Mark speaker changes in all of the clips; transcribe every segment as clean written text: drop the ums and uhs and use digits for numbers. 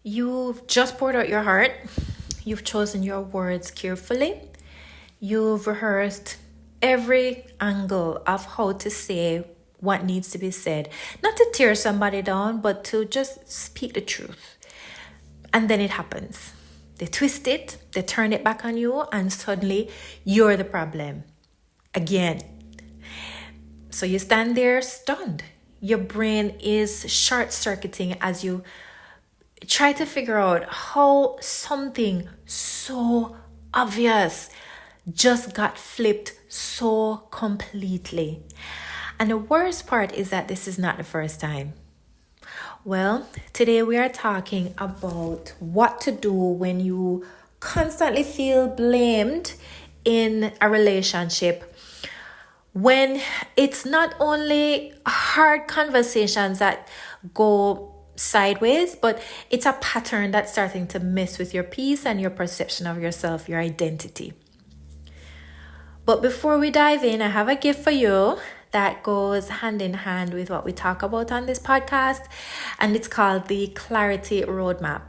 Speaker 1: You've just poured out your heart. You've chosen your words carefully. You've rehearsed every angle of how to say what needs to be said. Not to tear somebody down, but to just speak the truth. And then it happens. They twist it, they turn it back on you, and suddenly you're the problem. Again. So you stand there stunned. Your brain is short circuiting as you try to figure out how something so obvious just got flipped so completely. And the worst part is that this is not the first time. Well, today we are talking about what to do when you constantly feel blamed in a relationship. When it's not only hard conversations that go sideways, but it's a pattern that's starting to mess with your peace and your perception of yourself, your identity. But before we dive in, I have a gift for you that goes hand in hand with what we talk about on this podcast, and it's called the Clarity Roadmap.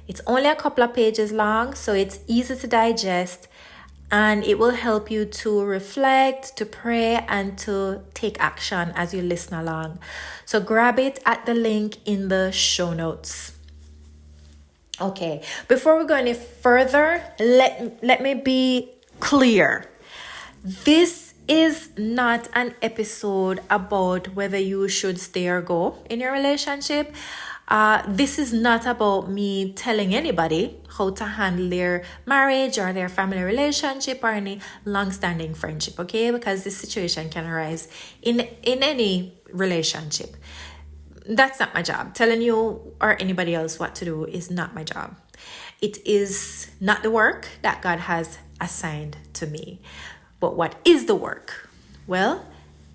Speaker 1: It's only a couple of pages long, so it's easy to digest, and it will help you to reflect, to pray, and to take action as you listen along. So grab it at the link in the show notes. Okay, before we go any further, let me be clear. This is not an episode about whether you should stay or go in your relationship. This is not about me telling anybody how to handle their marriage or their family relationship or any long-standing friendship, okay? Because this situation can arise in any relationship. That's not my job. Telling you or anybody else what to do is not my job. It is not the work that God has assigned to me. But what is the work? Well,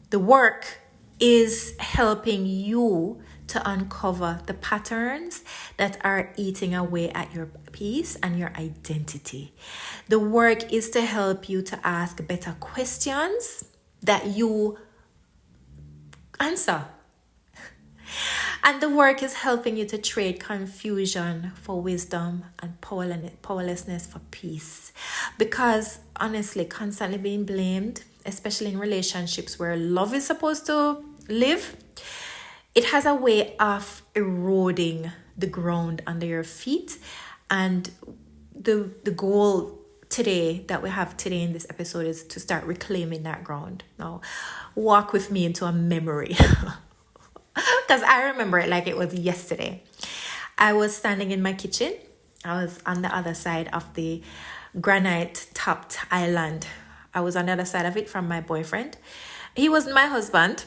Speaker 1: the work is helping you to uncover the patterns that are eating away at your peace and your identity. The work is to help you to ask better questions that you answer. And the work is helping you to trade confusion for wisdom and powerlessness for peace. Because honestly, constantly being blamed, especially in relationships where love is supposed to live, it has a way of eroding the ground under your feet. And the goal today that we have today in this episode is to start reclaiming that ground. Now, walk with me into a memory. Because I remember it like it was yesterday. I was standing in my kitchen. I was on the other side of the granite-topped island. I was on the other side of it from my boyfriend. He wasn't my husband,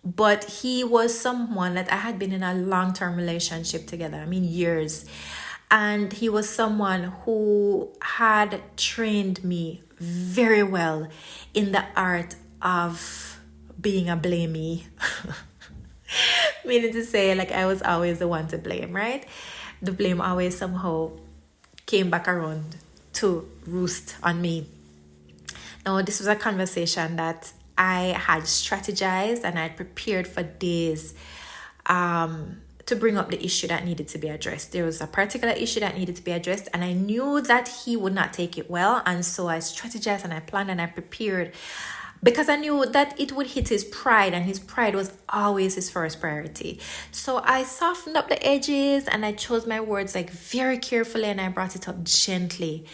Speaker 1: but he was someone that I had been in a long-term relationship together. I mean, years. And he was someone who had trained me very well in the art of being a blamey. Meaning to say, like, I was always the one to blame, right? The blame always somehow came back around to roost on me. Now, this was a conversation that I had strategized and I had prepared for days to bring up the issue that needed to be addressed. There was a particular issue that needed to be addressed, and I knew that he would not take it well. And so I strategized and I planned and I prepared, because I knew that it would hit his pride, and his pride was always his first priority. So I softened up the edges and I chose my words like very carefully, and I brought it up gently.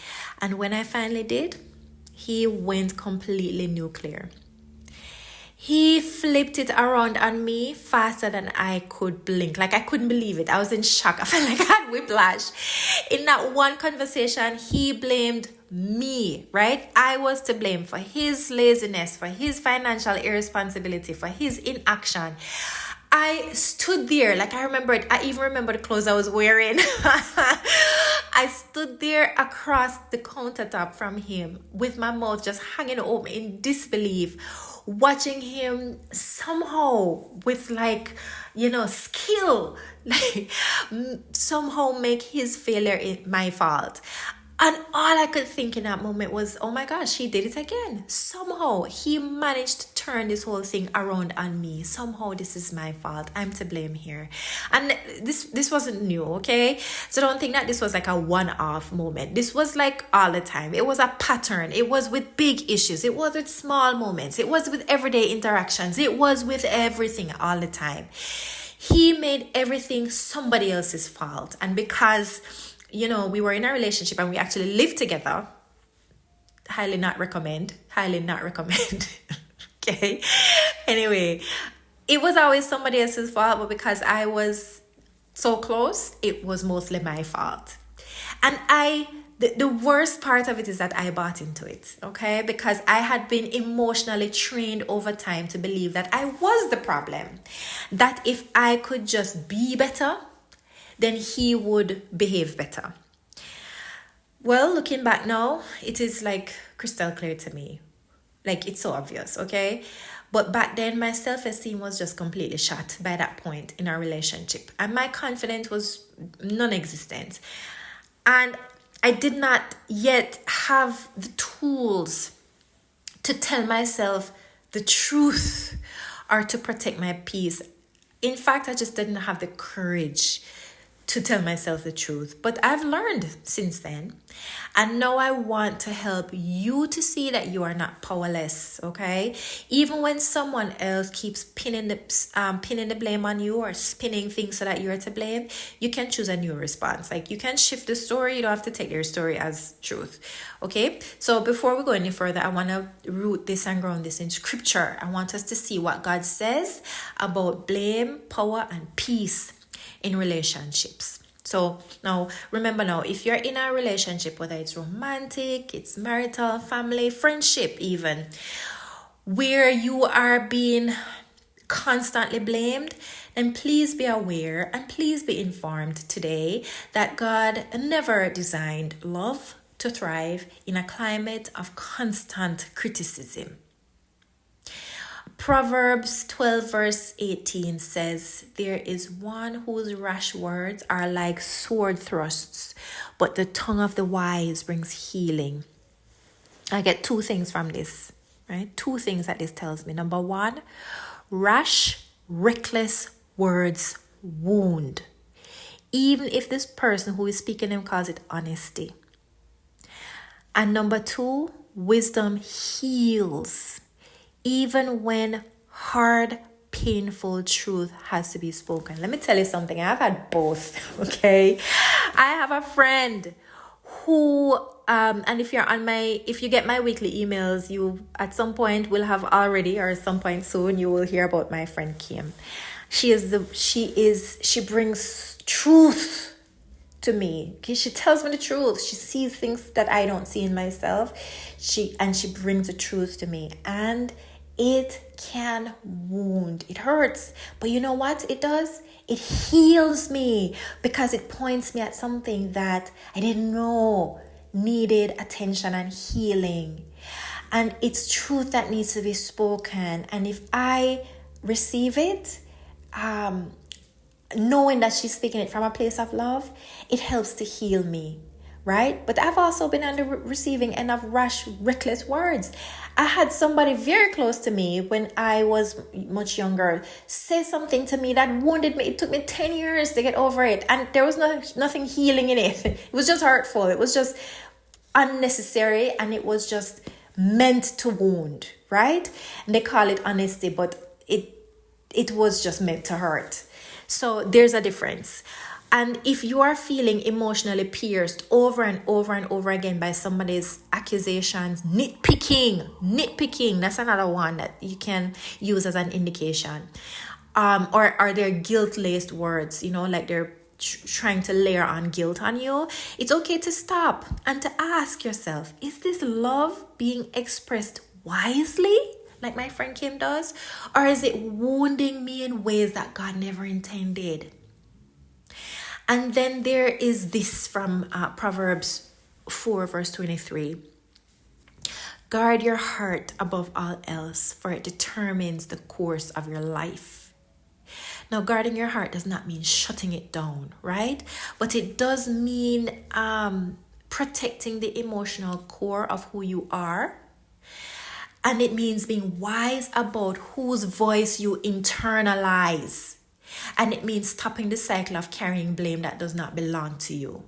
Speaker 1: And when I finally did, he went completely nuclear. He flipped it around on me faster than I could blink. Like, I couldn't believe it. I was in shock. I felt like I had whiplash. In that one conversation, he blamed me, right? I was to blame for his laziness, for his financial irresponsibility, for his inaction. I stood there, like, I even remember the clothes I was wearing. I stood there across the countertop from him with my mouth just hanging open in disbelief, watching him somehow with skill, like somehow make his failure my fault. And all I could think in that moment was, oh my gosh, he did it again. Somehow he managed to turn this whole thing around on me. Somehow this is my fault. I'm to blame here. And this wasn't new, okay? So don't think that this was like a one-off moment. This was like all the time. It was a pattern. It was with big issues. It was with small moments. It was with everyday interactions. It was with everything all the time. He made everything somebody else's fault. And because we were in a relationship and we actually lived together. Highly not recommend. Okay. Anyway, it was always somebody else's fault, but because I was so close, it was mostly my fault. And the worst part of it is that I bought into it, okay? Because I had been emotionally trained over time to believe that I was the problem. That if I could just be better, then he would behave better. Well, looking back now, it is like crystal clear to me. Like, it's so obvious, okay? But back then, my self-esteem was just completely shot by that point in our relationship. And my confidence was non-existent. And I did not yet have the tools to tell myself the truth or to protect my peace. In fact, I just didn't have the courage to tell myself the truth. But I've learned since then. And now I want to help you to see that you are not powerless, okay? Even when someone else keeps pinning the blame on you or spinning things so that you're to blame, you can choose a new response. Like, you can shift the story. You don't have to take their story as truth, okay? So before we go any further, I want to root this and ground this in scripture. I want us to see what God says about blame, power, and peace in relationships. So now, remember now, if you're in a relationship, whether it's romantic, it's marital, family, friendship even, where you are being constantly blamed, then please be aware and please be informed today that God never designed love to thrive in a climate of constant criticism. Proverbs 12 verse 18 says, there is one whose rash words are like sword thrusts, but the tongue of the wise brings healing. I get two things from this, right? Two things that this tells me. Number one, rash, reckless words wound. Even if this person who is speaking them calls it honesty. And number two, wisdom heals. Even when hard, painful truth has to be spoken. Let me tell you something. I've had both, okay? I have a friend who, and if you get my weekly emails, you at some point will have already, or at some point soon, you will hear about my friend Kim. She brings truth to me. Okay? She tells me the truth. She sees things that I don't see in myself. She brings the truth to me. And it can wound. It hurts. But you know what it does? It heals me because it points me at something that I didn't know needed attention and healing. And it's truth that needs to be spoken. And if I receive it, knowing that she's speaking it from a place of love, it helps to heal me. Right? But I've also been on the receiving end of rash, reckless words. I had somebody very close to me when I was much younger say something to me that wounded me. It took me 10 years to get over it. And there was nothing healing in it. It was just hurtful. It was just unnecessary. And it was just meant to wound. Right? And they call it honesty, but it was just meant to hurt. So there's a difference. And if you are feeling emotionally pierced over and over and over again by somebody's accusations, nitpicking, that's another one that you can use as an indication. Or are there guilt-laced words, like they're trying to layer on guilt on you? It's okay to stop and to ask yourself, is this love being expressed wisely, like my friend Kim does? Or is it wounding me in ways that God never intended? And then there is this from Proverbs 4 verse 23. Guard your heart above all else, for it determines the course of your life. Now, guarding your heart does not mean shutting it down, right? But it does mean protecting the emotional core of who you are. And it means being wise about whose voice you internalize. And it means stopping the cycle of carrying blame that does not belong to you.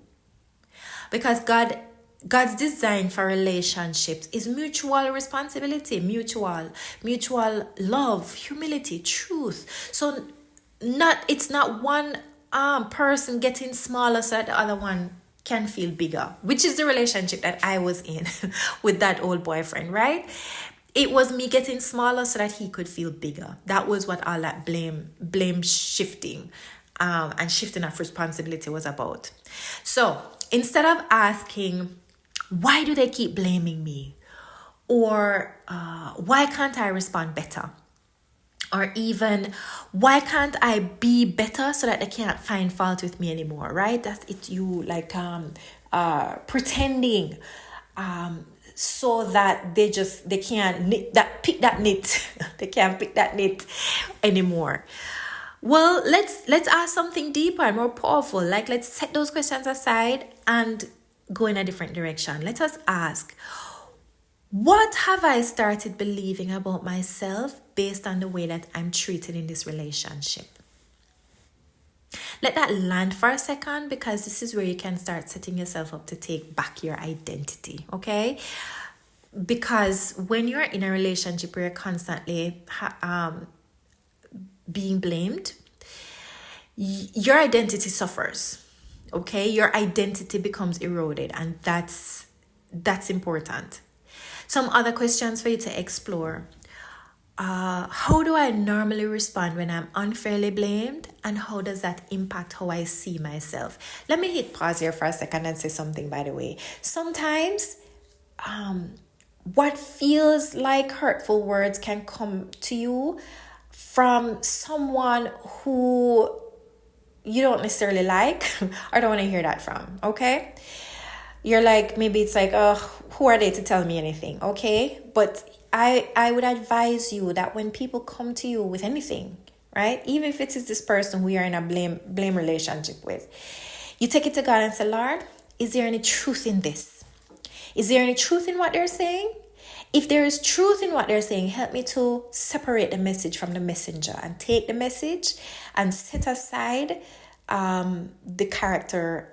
Speaker 1: Because God's design for relationships is mutual responsibility, mutual love, humility, truth. So it's not one person getting smaller so that the other one can feel bigger, which is the relationship that I was in with that old boyfriend, right? It was me getting smaller so that he could feel bigger. That was what all that blame shifting and shifting of responsibility was about. So instead of asking, why do they keep blaming me? Or why can't I respond better? Or even, why can't I be better so that they can't find fault with me anymore, right? That's it, you like pretending so that they can't pick that knit. They can't pick that knit anymore. Well, let's ask something deeper and more powerful. Like, let's set those questions aside and go in a different direction. Let us ask, what have I started believing about myself based on the way that I'm treated in this relationship? Let that land for a second, because this is where you can start setting yourself up to take back your identity, okay? Because when you're in a relationship where you're constantly being blamed, your identity suffers, okay? Your identity becomes eroded, and that's important. Some other questions for you to explore. How do I normally respond when I'm unfairly blamed, and how does that impact how I see myself? Let me hit pause here for a second and say something, by the way. Sometimes what feels like hurtful words can come to you from someone who you don't necessarily like or don't want to hear that from, okay? You're like, maybe it's like, who are they to tell me anything, okay? But I would advise you that when people come to you with anything, right? Even if it is this person who you're in a blame relationship with, you take it to God and say, Lord, is there any truth in this? Is there any truth in what they're saying? If there is truth in what they're saying, help me to separate the message from the messenger and take the message and set aside the character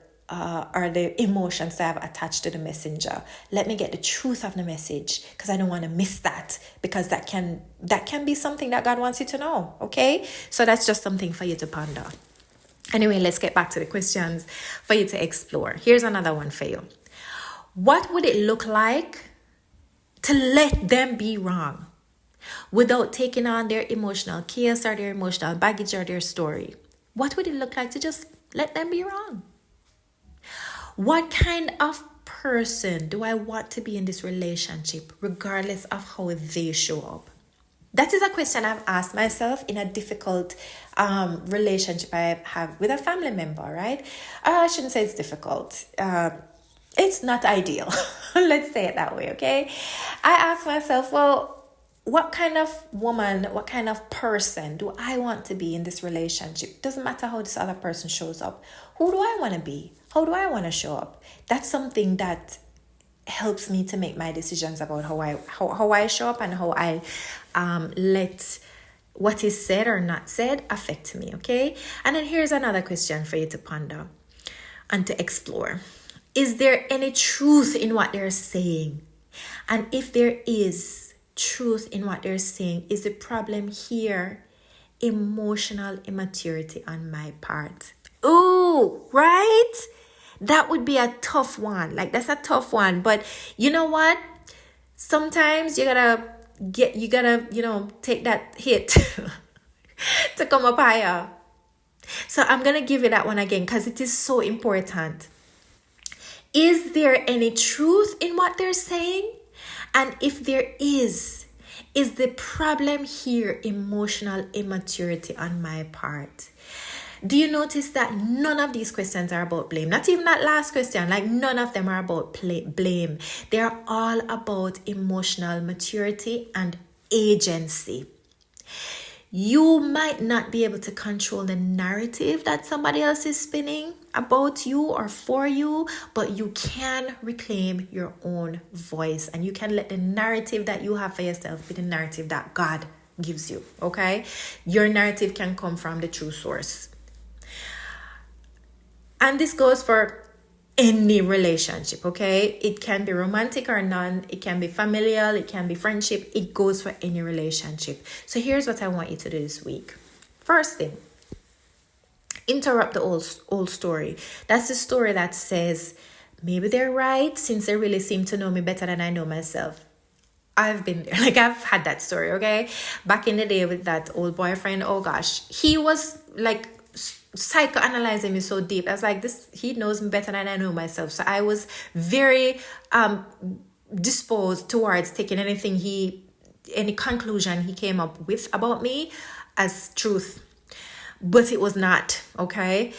Speaker 1: or the emotions that I've attached to the messenger. Let me get the truth of the message, because I don't want to miss that, because that can be something that God wants you to know, okay? So that's just something for you to ponder. Anyway, let's get back to the questions for you to explore. Here's another one for you. What would it look like to let them be wrong without taking on their emotional chaos or their emotional baggage or their story? What would it look like to just let them be wrong? What kind of person do I want to be in this relationship, regardless of how they show up? That is a question I've asked myself in a difficult relationship I have with a family member, right? I shouldn't say it's difficult. It's not ideal. Let's say it that way, okay? I asked myself, well, what kind of woman, what kind of person do I want to be in this relationship? Doesn't matter how this other person shows up. Who do I want to be? How do I want to show up? That's something that helps me to make my decisions about how I show up and how I let what is said or not said affect me, okay? And then here's another question for you to ponder and to explore. Is there any truth in what they're saying? And if there is truth in what they're saying, is the problem here emotional immaturity on my part? Ooh, right? That would be a tough one. Like, that's a tough one. But you know what? Sometimes you gotta take that hit to come up higher. So I'm gonna give you that one again, because it is so important. Is there any truth in what they're saying? And if there is the problem here emotional immaturity on my part? Do you notice that none of these questions are about blame? Not even that last question. Like, none of them are about blame. They are all about emotional maturity and agency. You might not be able to control the narrative that somebody else is spinning about you or for you, but you can reclaim your own voice, and you can let the narrative that you have for yourself be the narrative that God gives you, okay? Your narrative can come from the true source. And this goes for any relationship, okay? It can be romantic or non, it can be familial, it can be friendship, it goes for any relationship. So here's what I want you to do this week. First thing, interrupt the old story. That's the story that says, maybe they're right since they really seem to know me better than I know myself. I've been there. Like, I've had that story, okay? Back in the day with that old boyfriend, oh gosh, he was like psychoanalyzing me so deep. I was like, he knows me better than I know myself. So I was very disposed towards taking any conclusion he came up with about me as truth. But it was not, okay?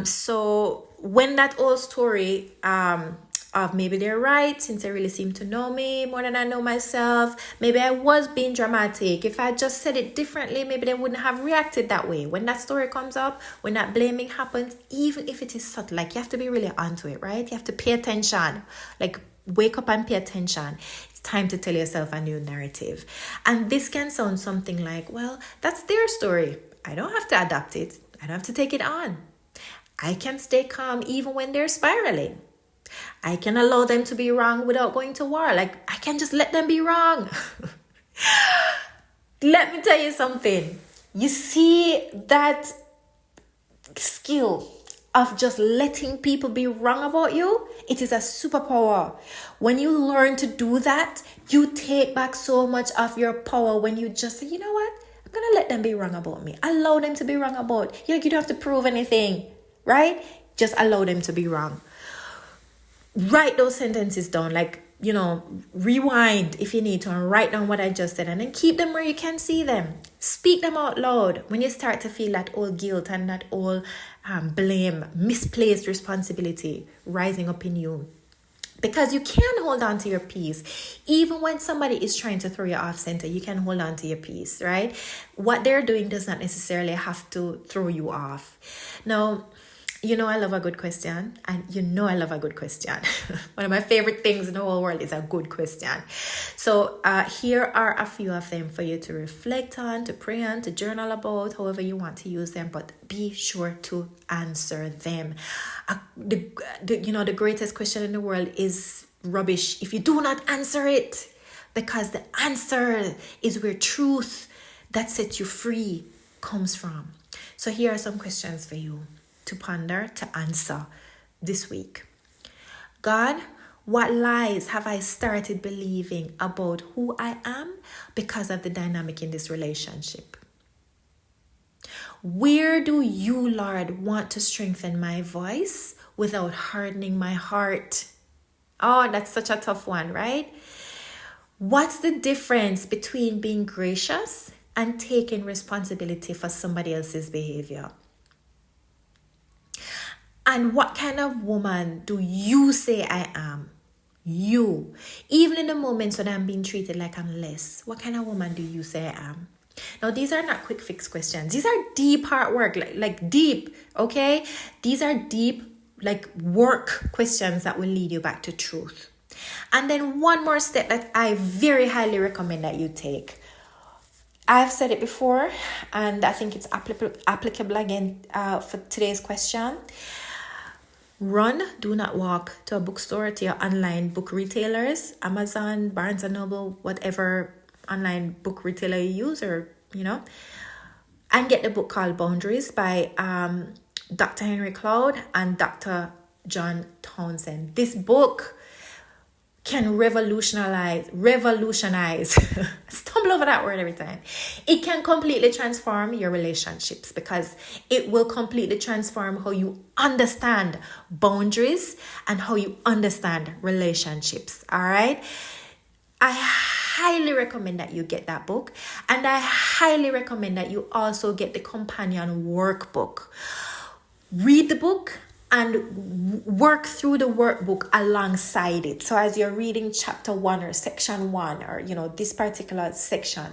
Speaker 1: So when that old story of maybe they're right since they really seem to know me more than I know myself, maybe I was being dramatic. If I just said it differently, maybe they wouldn't have reacted that way. When that story comes up, when that blaming happens, even if it is subtle, like, you have to be really onto it, right? You have to pay attention, like, wake up and pay attention. It's time to tell yourself a new narrative. And this can sound something like, well, that's their story. I don't have to adapt it. I don't have to take it on. I can stay calm even when they're spiraling. I can allow them to be wrong without going to war. Like, I can just let them be wrong. Let me tell you something. You see that skill of just letting people be wrong about you? It is a superpower. When you learn to do that, you take back so much of your power when you just say, you know what? I'm going to let them be wrong about me. Allow them to be wrong about you. You don't have to prove anything, right? Just allow them to be wrong. Write those sentences down, like, rewind if you need to, and write down what I just said, and then keep them where you can see them. Speak them out loud when you start to feel that old guilt and that old blame, misplaced responsibility rising up in you. Because you can hold on to your peace. Even when somebody is trying to throw you off center, you can hold on to your peace, right? What they're doing does not necessarily have to throw you off. Now, I love a good question, and I love a good question. One of my favorite things in the whole world is a good question. So here are a few of them for you to reflect on, to pray on, to journal about, however you want to use them, but be sure to answer them. The greatest question in the world is rubbish if you do not answer it, because the answer is where truth that sets you free comes from. So here are some questions for you to ponder, to answer this week. God, what lies have I started believing about who I am because of the dynamic in this relationship? Where do you, Lord, want to strengthen my voice without hardening my heart? Oh, that's such a tough one, right? What's the difference between being gracious and taking responsibility for somebody else's behavior? And what kind of woman do you say I am? You. Even in the moments when I'm being treated like I'm less, what kind of woman do you say I am? Now, these are not quick fix questions. These are deep hard work, like deep, okay? These are deep, like work questions that will lead you back to truth. And then one more step that I very highly recommend that you take. I've said it before, and I think it's applicable again for today's question. Run, do not walk to a bookstore, to your online book retailers, Amazon, Barnes & Noble, whatever online book retailer you use, or, and get the book called Boundaries by Dr. Henry Cloud and Dr. John Townsend. This book can revolutionize, stumble over that word every time. It can completely transform your relationships, because it will completely transform how you understand boundaries and how you understand relationships. All right. I highly recommend that you get that book, and I highly recommend that you also get the companion workbook. Read the book and work through the workbook alongside it. So as you're reading chapter 1 or section 1, or this particular section,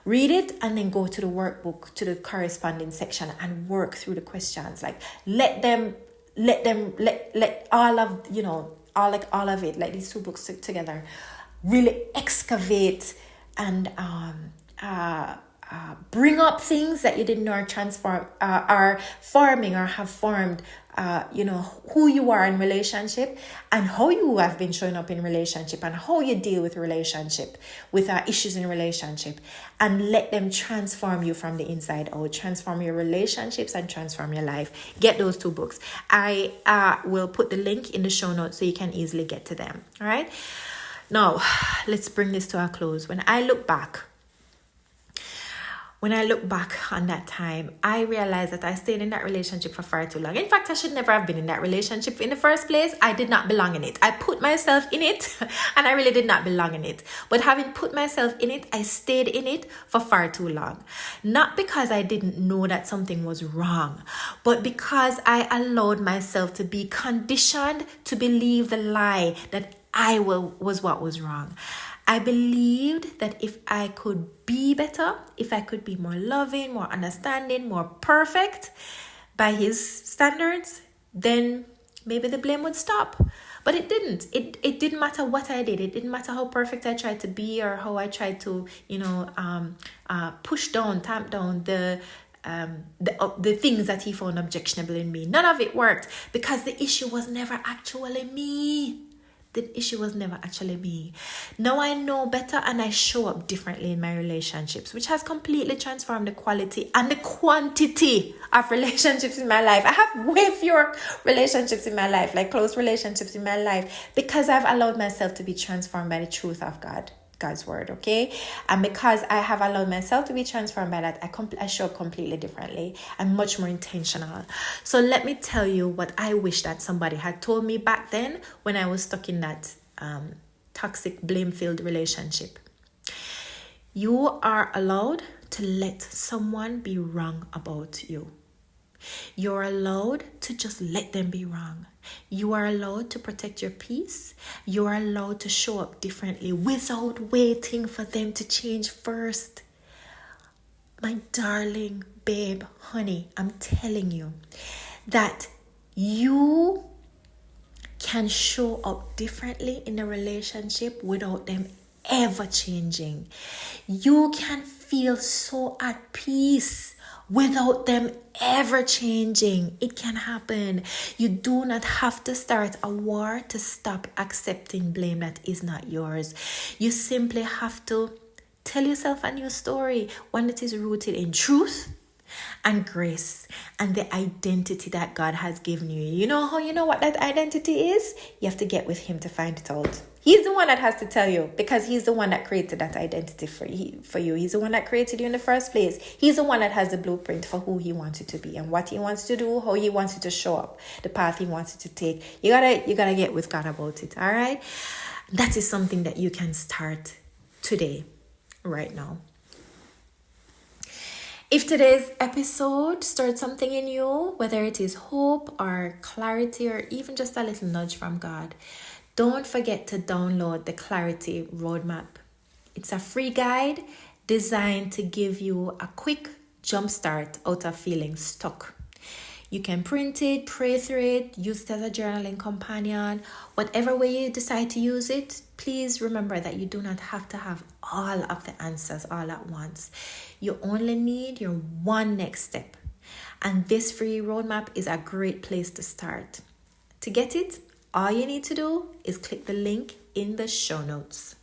Speaker 1: Read it and then go to the workbook, to the corresponding section, and work through the questions. Like let all of, all of it, like these two books together, really excavate and bring up things that you didn't know are forming or have formed, who you are in relationship, and how you have been showing up in relationship, and how you deal with relationship, with issues in relationship, and let them transform you from the inside out, transform your relationships and transform your life. Get those two books. I will put the link in the show notes so you can easily get to them. All right. Now, let's bring this to a close. When I look back on that time, I realized that I stayed in that relationship for far too long. In fact, I should never have been in that relationship in the first place. I did not belong in it. I put myself in it and I really did not belong in it. But having put myself in it, I stayed in it for far too long. Not because I didn't know that something was wrong, but because I allowed myself to be conditioned to believe the lie that I was what was wrong. I believed that if I could be better, if I could be more loving, more understanding, more perfect by his standards, then maybe the blame would stop. But it didn't. It didn't matter what I did. It didn't matter how perfect I tried to be or how I tried to, tamp down the things that he found objectionable in me. None of it worked because the issue was never actually me. The issue was never actually me. Now I know better and I show up differently in my relationships, which has completely transformed the quality and the quantity of relationships in my life. I have way fewer relationships in my life, like close relationships in my life, because I've allowed myself to be transformed by the truth of God's word, okay? And because I have allowed myself to be transformed by that, I show up completely differently and much more intentional. So let me tell you what I wish that somebody had told me back then when I was stuck in that toxic, blame-filled relationship. You are allowed to let someone be wrong about you. You're allowed to just let them be wrong. You are allowed to protect your peace. You are allowed to show up differently without waiting for them to change first. My darling babe, honey, I'm telling you that you can show up differently in a relationship without them ever changing. You can feel so at peace without them ever changing. It can happen. You do not have to start a war to stop accepting blame that is not yours. You simply have to tell yourself a new story, one that is rooted in truth and grace and the identity that God has given you. You know how you know what that identity is? You have to get with him to find it out. He's the one that has to tell you, because he's the one that created that identity for you. He's the one that created you in the first place. He's the one that has the blueprint for who he wants you to be and what he wants to do, how he wants you to show up, the path he wants you to take. You gotta get with God about it, all right? That is something that you can start today, right now. If today's episode stirred something in you, whether it is hope or clarity or even just a little nudge from God, don't forget to download the Clarity Roadmap. It's a free guide designed to give you a quick jumpstart out of feeling stuck. You can print it, pray through it, use it as a journaling companion. Whatever way you decide to use it, please remember that you do not have to have all of the answers all at once. You only need your one next step. And this free roadmap is a great place to start. To get it, all you need to do is click the link in the show notes.